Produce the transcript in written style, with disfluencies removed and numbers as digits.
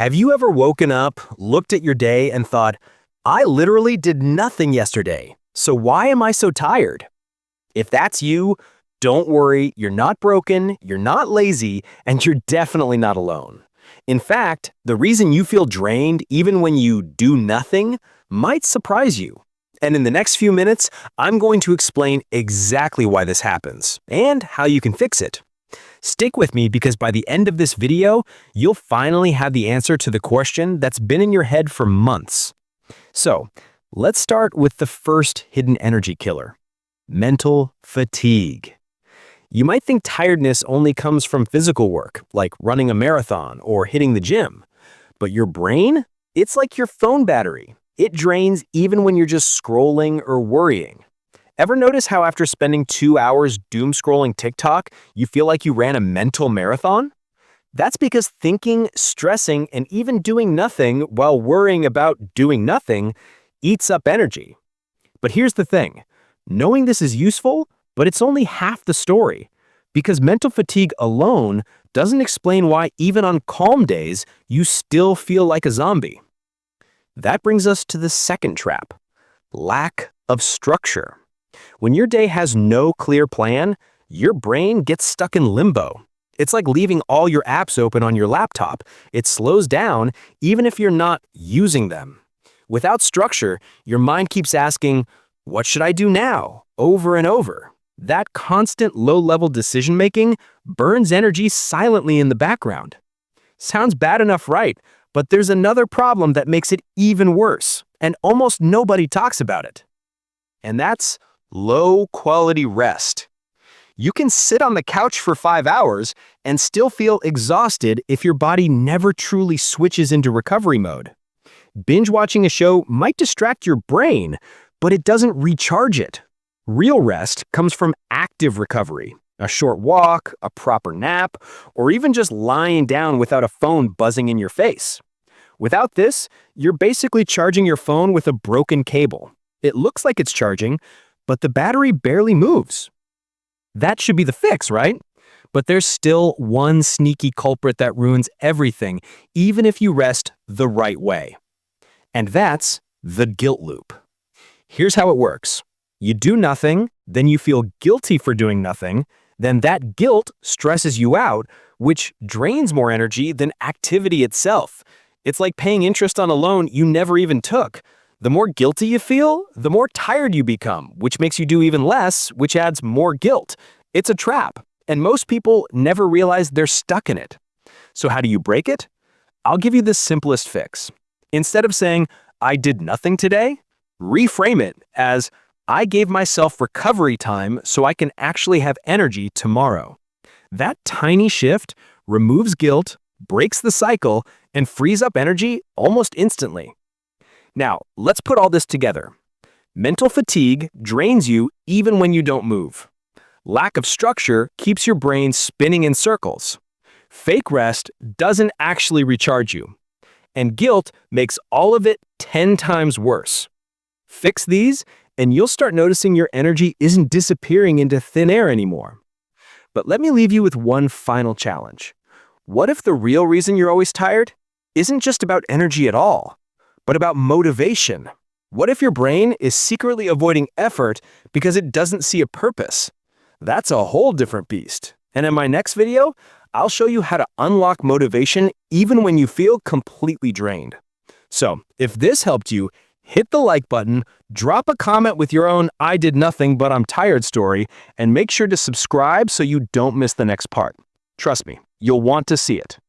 Have you ever woken up, looked at your day, and thought, I literally did nothing yesterday, so why am I so tired? If that's you, don't worry, you're not broken, you're not lazy, and you're definitely not alone. In fact, the reason you feel drained even when you do nothing might surprise you. And in the next few minutes, I'm going to explain exactly why this happens and how you can fix it. Stick with me because by the end of this video, you'll finally have the answer to the question that's been in your head for months. So, let's start with the first hidden energy killer: mental fatigue. You might think tiredness only comes from physical work, like running a marathon or hitting the gym. But your brain? It's like your phone battery. It drains even when you're just scrolling or worrying. Ever notice how after spending 2 hours doom scrolling TikTok, you feel like you ran a mental marathon? That's because thinking, stressing, and even doing nothing while worrying about doing nothing eats up energy. But here's the thing. Knowing this is useful, but it's only half the story. Because mental fatigue alone doesn't explain why even on calm days, you still feel like a zombie. That brings us to the second trap: lack of structure. When your day has no clear plan, your brain gets stuck in limbo. It's like leaving all your apps open on your laptop. It slows down even if you're not using them. Without structure, your mind keeps asking, "What should I do now?" over and over. That constant low-level decision-making burns energy silently in the background. Sounds bad enough, right? But there's another problem that makes it even worse, and almost nobody talks about it. And that's low-quality rest. You can sit on the couch for 5 hours and still feel exhausted if your body never truly switches into recovery mode. Binge-watching a show might distract your brain, but it doesn't recharge it. Real rest comes from active recovery: a short walk, a proper nap, or even just lying down without a phone buzzing in your face. Without this, you're basically charging your phone with a broken cable. It looks like it's charging, but the battery barely moves. That should be the fix, right? But there's still one sneaky culprit that ruins everything, even if you rest the right way. And that's the guilt loop. Here's how it works. You do nothing, then you feel guilty for doing nothing, then that guilt stresses you out, which drains more energy than activity itself. It's like paying interest on a loan you never even took. The more guilty you feel, the more tired you become, which makes you do even less, which adds more guilt. It's a trap, and most people never realize they're stuck in it. So how do you break it? I'll give you the simplest fix. Instead of saying, "I did nothing today," reframe it as, "I gave myself recovery time so I can actually have energy tomorrow." That tiny shift removes guilt, breaks the cycle, and frees up energy almost instantly. Now, let's put all this together. Mental fatigue drains you even when you don't move. Lack of structure keeps your brain spinning in circles. Fake rest doesn't actually recharge you. And guilt makes all of it 10 times worse. Fix these, and you'll start noticing your energy isn't disappearing into thin air anymore. But let me leave you with one final challenge. What if the real reason you're always tired isn't just about energy at all, but about motivation? What if your brain is secretly avoiding effort because it doesn't see a purpose? That's a whole different beast. And in my next video, I'll show you how to unlock motivation even when you feel completely drained. So, if this helped you, hit the like button, drop a comment with your own "I did nothing but I'm tired" story, and make sure to subscribe so you don't miss the next part. Trust me, you'll want to see it.